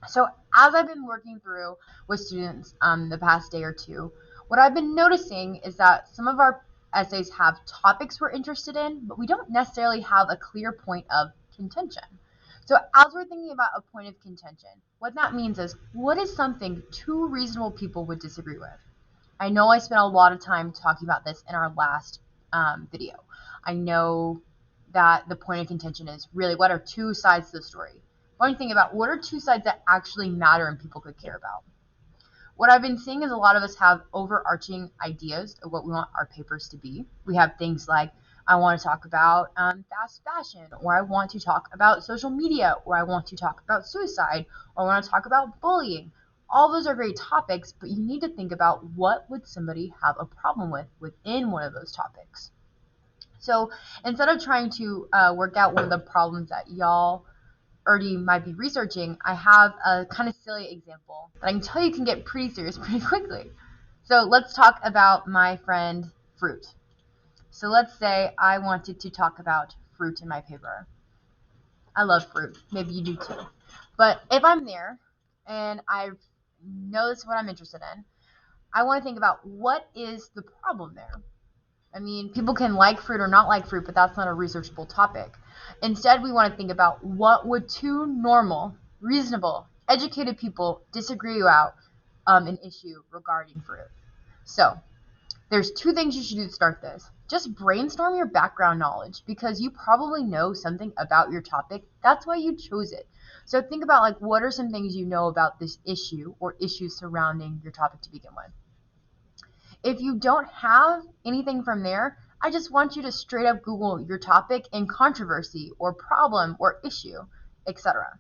So as I've been working through with students the past day or two, what I've been noticing is that some of our essays have topics we're interested in, but we don't necessarily have a clear point of contention. So as we're thinking about a point of contention, what that means is what is something two reasonable people would disagree with? I know I spent a lot of time talking about this in our last video. I know that the point of contention is really what are two sides to the story. One thing about what are two sides that actually matter and people could care about. What I've been seeing is a lot of us have overarching ideas of what we want our papers to be. We have things like I want to talk about fast fashion, or I want to talk about social media, or I want to talk about suicide, or I want to talk about bullying. All those are great topics, but you need to think about what would somebody have a problem with within one of those topics. So instead of trying to work out one of the problems that y'all already might be researching, I have a kind of silly example that I can tell you can get pretty serious pretty quickly. So let's talk about my friend fruit. So let's say I wanted to talk about fruit in my paper. I love fruit. Maybe you do too. But if I'm there and I know this is what I'm interested in, I want to think about what is the problem there. I mean, people can like fruit or not like fruit, but that's not a researchable topic. Instead, we want to think about what would two normal, reasonable, educated people disagree about an issue regarding fruit. So, there's two things you should do to start this. Just brainstorm your background knowledge because you probably know something about your topic. That's why you chose it. So think about like what are some things you know about this issue or issues surrounding your topic to begin with. If you don't have anything from there, I just want you to straight up Google your topic and controversy or problem or issue, etc.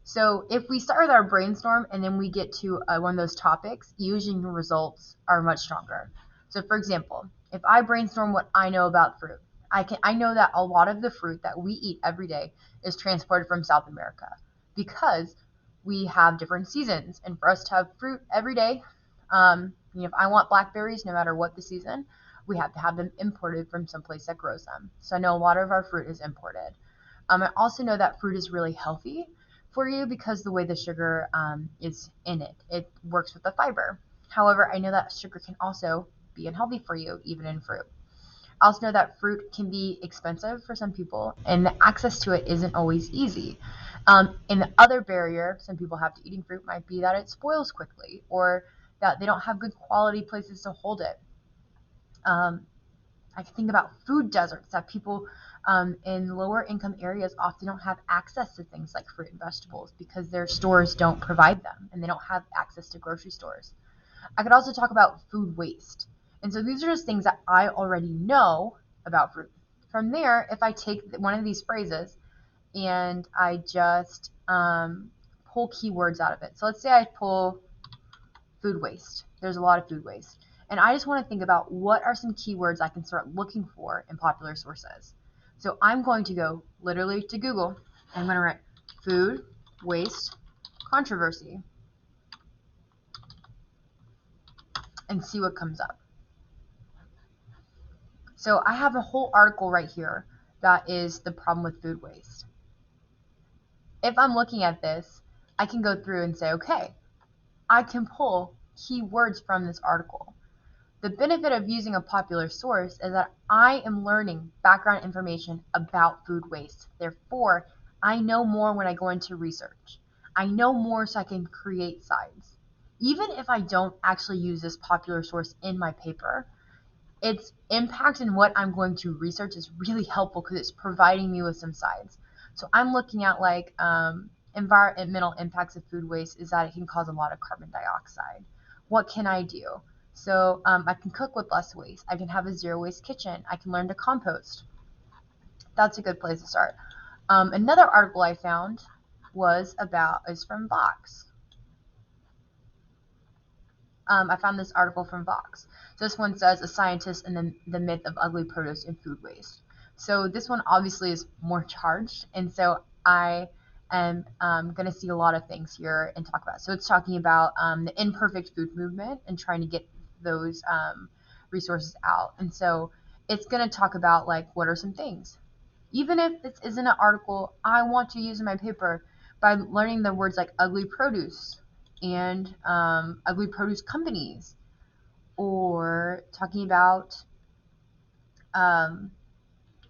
So if we start with our brainstorm and then we get to one of those topics, usually your results are much stronger. So for example, if I brainstorm what I know about fruit, I know that a lot of the fruit that we eat every day is transported from South America because we have different seasons, and for us to have fruit every day, if I want blackberries, no matter what the season, we have to have them imported from someplace that grows them. So I know a lot of our fruit is imported. I also know that fruit is really healthy for you because the way the sugar is in it. It works with the fiber. However, I know that sugar can also be unhealthy for you, even in fruit. I also know that fruit can be expensive for some people, and the access to it isn't always easy. And the other barrier some people have to eating fruit might be that it spoils quickly, or that they don't have good quality places to hold it. Um, I can think about food deserts that people in lower income areas often don't have access to things like fruit and vegetables because their stores don't provide them and they don't have access to grocery stores. I could also talk about food waste. And so these are just things that I already know about fruit. From there, if I take one of these phrases and I just pull keywords out of it. So let's say I pull food waste. There's a lot of food waste. And I just want to think about what are some keywords I can start looking for in popular sources. So I'm going to go literally to Google and I'm going to write food waste controversy and see what comes up. So I have a whole article right here that is the problem with food waste. If I'm looking at this, I can go through and say, okay, I can pull keywords from this article. The benefit of using a popular source is that I am learning background information about food waste. Therefore, I know more when I go into research. I know more so I can create sites. Even if I don't actually use this popular source in my paper, its impact in what I'm going to research is really helpful because it's providing me with some sides. So I'm looking at like environmental impacts of food waste is that it can cause a lot of carbon dioxide. What can I do? So I can cook with less waste. I can have a zero waste kitchen. I can learn to compost. That's a good place to start. Another article I found is from Vox. I found this article from Vox. So this one says a scientist and the myth of ugly produce and food waste. So this one obviously is more charged, and so I am going to see a lot of things here and talk about. So it's talking about the imperfect food movement and trying to get those resources out. And so it's going to talk about like what are some things. Even if this isn't an article I want to use in my paper, by learning the words like ugly produce and ugly produce companies, or talking about um,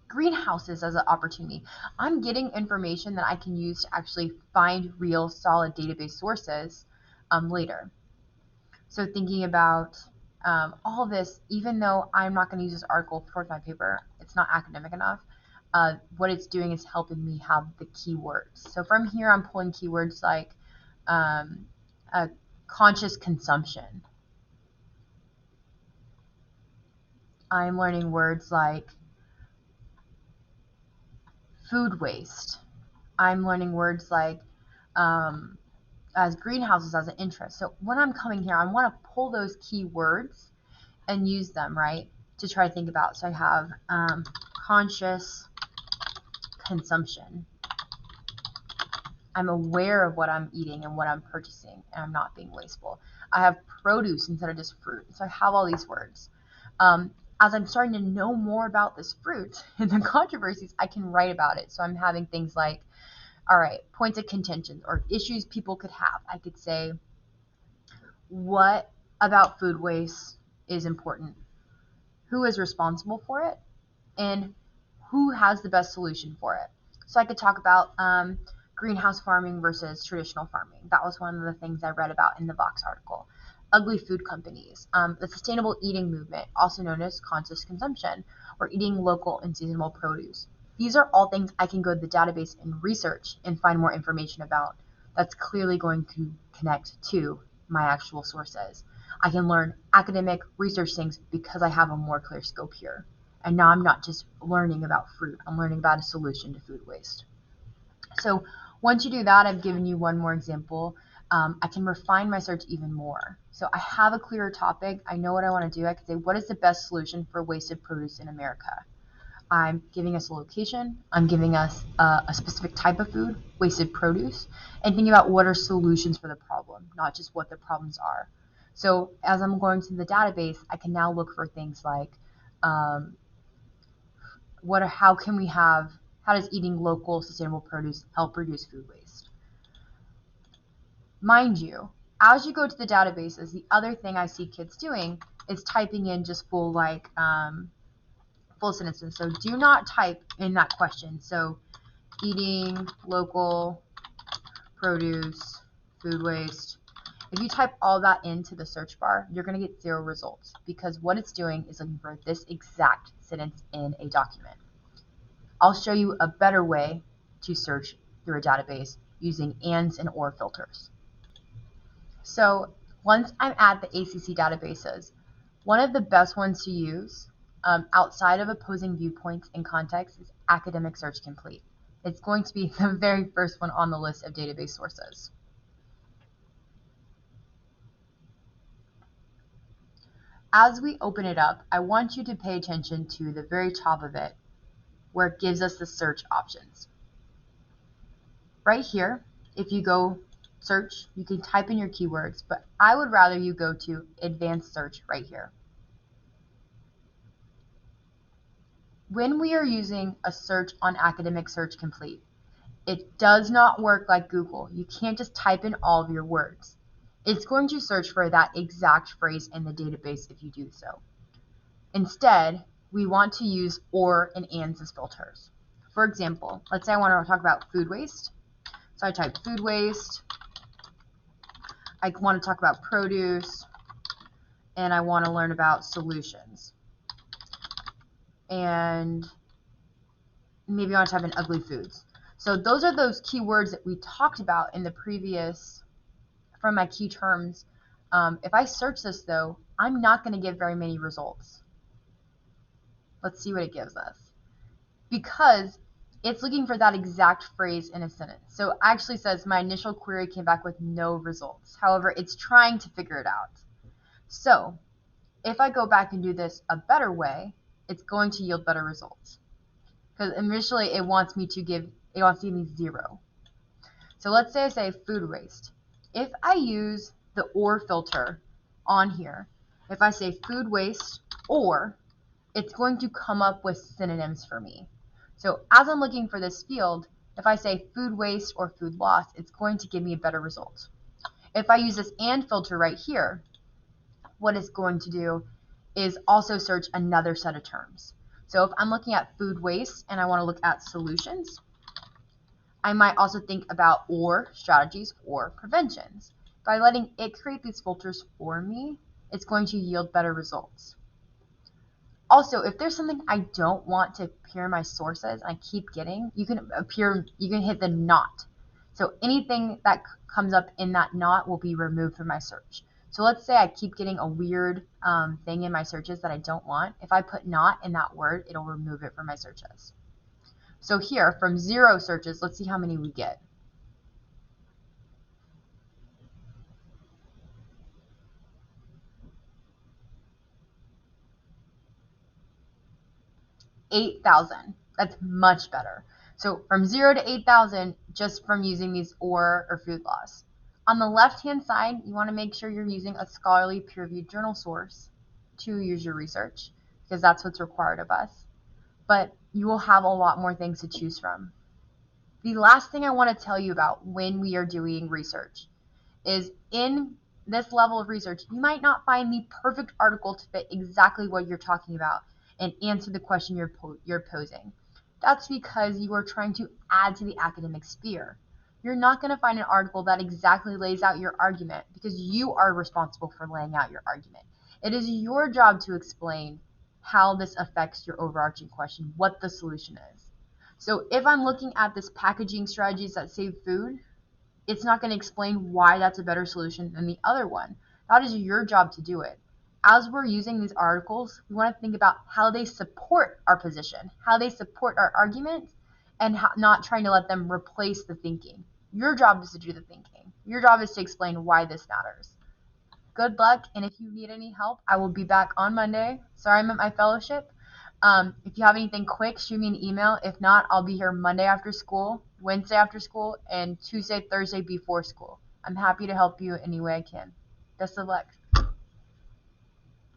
greenhouses as an opportunity. I'm getting information that I can use to actually find real solid database sources later. So thinking about all this, even though I'm not going to use this article towards my paper, it's not academic enough. What it's doing is helping me have the keywords. So from here, I'm pulling keywords like um, conscious consumption. I'm learning words like food waste. I'm learning words like as greenhouses as an interest. So when I'm coming here, I want to pull those keywords and use them, right, to try to think about. So I have conscious consumption. I'm aware of what I'm eating and what I'm purchasing, and I'm not being wasteful. I have produce instead of just fruit. So I have all these words. As I'm starting to know more about this fruit and the controversies, I can write about it. So I'm having things like, all right, points of contention or issues people could have. I could say, what about food waste is important? Who is responsible for it? And who has the best solution for it? So I could talk about greenhouse farming versus traditional farming. That was one of the things I read about in the Vox article. Ugly food companies, the sustainable eating movement, also known as conscious consumption, or eating local and seasonal produce. These are all things I can go to the database and research and find more information about. That's clearly going to connect to my actual sources. I can learn academic research things because I have a more clear scope here. And now I'm not just learning about fruit, I'm learning about a solution to food waste. So once you do that, I've given you one more example. I can refine my search even more. So I have a clearer topic. I know what I want to do. I can say, what is the best solution for wasted produce in America? I'm giving us a location. I'm giving us a specific type of food, wasted produce, and thinking about what are solutions for the problem, not just what the problems are. So as I'm going to the database, I can now look for things like um, how does eating local sustainable produce help reduce food waste? Mind you, as you go to the databases, the other thing I see kids doing is typing in just full sentences. So do not type in that question. So eating local produce, food waste. If you type all that into the search bar, you're going to get 0 results because what it's doing is looking for this exact sentence in a document. I'll show you a better way to search through a database using ands and or filters. So once I'm at the ACC databases, one of the best ones to use outside of opposing viewpoints and context is Academic Search Complete. It's going to be the very first one on the list of database sources. As we open it up, I want you to pay attention to the very top of it where it gives us the search options. Right here, if you go search, you can type in your keywords, but I would rather you go to advanced search right here. When we are using a search on Academic Search Complete, it does not work like Google. You can't just type in all of your words. It's going to search for that exact phrase in the database if you do so. Instead, we want to use or and ands as filters. For example, let's say I want to talk about food waste. So I type food waste. I want to talk about produce, and I want to learn about solutions. And maybe I want to type in ugly foods. So those are those keywords that we talked about in the previous, from my key terms. If I search this though, I'm not going to get very many results. Let's see what it gives us. Because it's looking for that exact phrase in a sentence. So it actually says my initial query came back with no results. However, it's trying to figure it out. So if I go back and do this a better way, it's going to yield better results. Because initially it wants me to give me 0. So let's say I say food waste. If I use the or filter on here, if I say food waste or, it's going to come up with synonyms for me. So as I'm looking for this field, If I say food waste or food loss, it's going to give me a better result. If I use this and filter right here, what it's going to do is also search another set of terms. So if I'm looking at food waste and I want to look at solutions, I might also think about or strategies or preventions. By letting it create these filters for me, it's going to yield better results. Also, if there's something I don't want to appear in my sources, I keep getting, you can hit the not. So anything that comes up in that not will be removed from my search. So let's say I keep getting a weird thing in my searches that I don't want. If I put not in that word, it'll remove it from my searches. So here, from 0 searches, let's see how many we get. 8,000. That's much better. So from 0 to 8,000 just from using these or food loss. On the left-hand side, you want to make sure you're using a scholarly peer-reviewed journal source to use your research because that's what's required of us. But you will have a lot more things to choose from. The last thing I want to tell you about when we are doing research is in this level of research, you might not find the perfect article to fit exactly what you're talking about and answer the question you're posing. That's because you are trying to add to the academic sphere. You're not going to find an article that exactly lays out your argument because you are responsible for laying out your argument. It is your job to explain how this affects your overarching question, what the solution is. So if I'm looking at this packaging strategies that save food, it's not going to explain why that's a better solution than the other one. That is your job to do it. As we're using these articles, we want to think about how they support our position, how they support our argument, and not trying to let them replace the thinking. Your job is to do the thinking. Your job is to explain why this matters. Good luck, and if you need any help, I will be back on Monday. Sorry I'm at my fellowship. If you have anything quick, shoot me an email. If not, I'll be here Monday after school, Wednesday after school, and Tuesday, Thursday before school. I'm happy to help you any way I can. Best of luck.